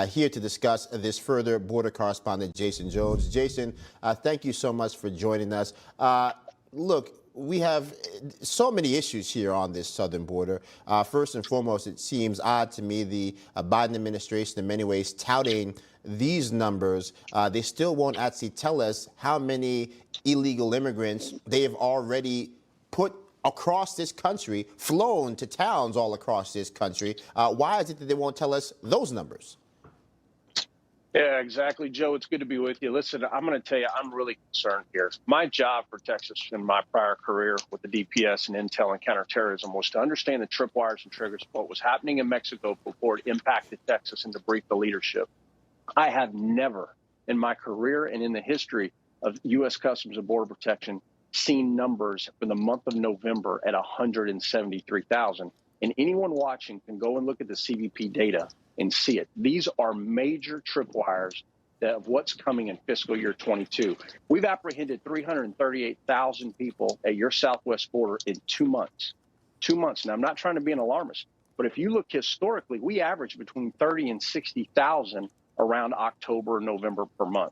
Here to discuss this further, border correspondent Jason Jones. Jason, thank you so much for joining us. Look, we have so many issues here on this southern border. First and foremost, it seems odd to me the Biden administration in many ways touting these numbers. They still won't actually tell us how many illegal immigrants they have already put across this country, flown to towns all across this country. Why is it that they won't tell us those numbers? Yeah, exactly, Joe. It's good to be with you. Listen, I'm going to tell you, I'm really concerned here. My job for Texas in my prior career with the DPS and Intel and counterterrorism was to understand the tripwires and triggers of what was happening in Mexico before it impacted Texas and to brief the leadership. I have never in my career and in the history of U.S. Customs and Border Protection seen numbers for the month of November at 173,000. And anyone watching can go and look at the CBP data and see it. These are major tripwires of what's coming in fiscal year 22. We've apprehended 338,000 people at your southwest border in 2 months. 2 months. Now, I'm not trying to be an alarmist, but if you look historically, we average between 30 and 60,000 around October, November per month.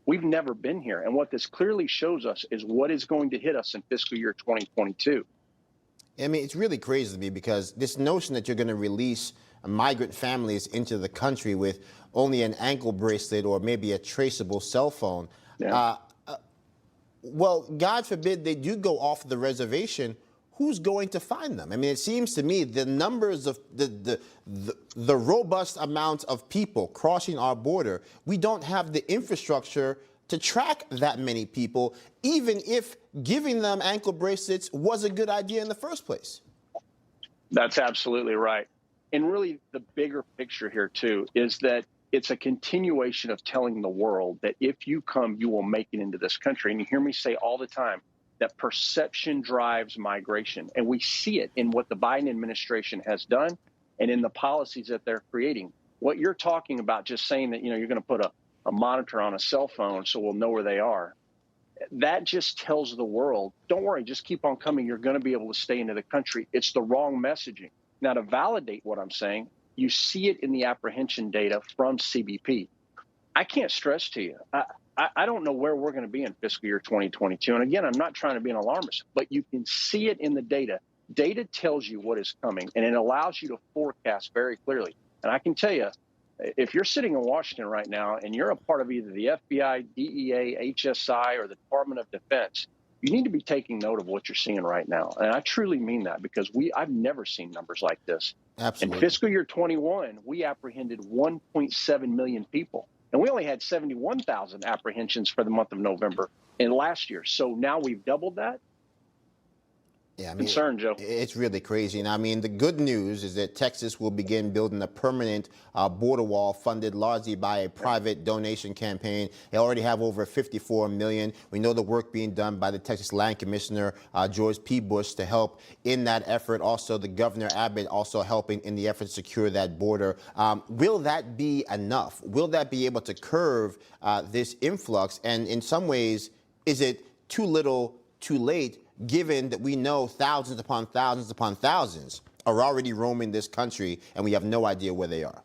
We've never been here. And what this clearly shows us is what is going to hit us in fiscal year 2022. I mean, it's really crazy to me because this notion that you're going to release migrant families into the country with only an ankle bracelet or maybe a traceable cell phone. Yeah. Well, God forbid they do go off the reservation. Who's going to find them? I mean, it seems to me the numbers of the robust amount of people crossing our border, we don't have the infrastructure to track that many people, even if giving them ankle bracelets was a good idea in the first place. That's absolutely right. And really, the bigger picture here, too, is that it's a continuation of telling the world that if you come, you will make it into this country. And you hear me say all the time that perception drives migration. And we see it in what the Biden administration has done and in the policies that they're creating. What you're talking about, just saying that, you're going to put a monitor on a cell phone so we'll know where they are. That just tells the world, don't worry, just keep on coming. You're going to be able to stay into the country. It's the wrong messaging. Now, to validate what I'm saying, you see it in the apprehension data from CBP. I can't stress to you, I don't know where we're going to be in fiscal year 2022. And again, I'm not trying to be an alarmist, but you can see it in the data. Data tells you what is coming, and it allows you to forecast very clearly. And I can tell you, if you're sitting in Washington right now and you're a part of either the FBI, DEA, HSI, or the Department of Defense, you need to be taking note of what you're seeing right now. And I truly mean that because I've never seen numbers like this. Absolutely. In fiscal year 21, we apprehended 1.7 million people. And we only had 71,000 apprehensions for the month of November in last year. So now we've doubled that. Yeah, I mean, concern, Joe. It's really crazy. And I mean, the good news is that Texas will begin building a permanent border wall funded largely by a private donation campaign. They already have over $54 million. We know the work being done by the Texas Land Commissioner, George P. Bush, to help in that effort. Also, the Governor Abbott also helping in the effort to secure that border. Will that be enough? Will that be able to curb this influx? And in some ways, is it too little, too late, given that we know thousands upon thousands are already roaming this country and we have no idea where they are?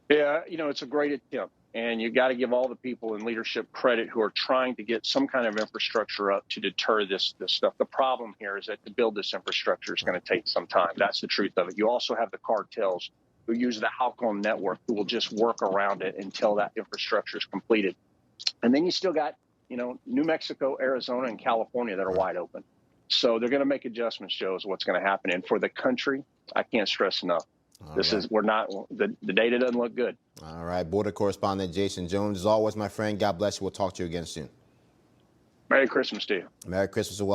Yeah, it's a great attempt. And you got to give all the people in leadership credit who are trying to get some kind of infrastructure up to deter this stuff. The problem here is that to build this infrastructure is going to take some time. That's the truth of it. You also have the cartels who use the Halcon network who will just work around it until that infrastructure is completed. And then you still got New Mexico, Arizona, and California that are wide open. So they're going to make adjustments, Joe, is what's going to happen. And for the country, I can't stress enough. The data doesn't look good. All right. Border correspondent Jason Jones, as always, my friend. God bless you. We'll talk to you again soon. Merry Christmas to you. Merry Christmas as well.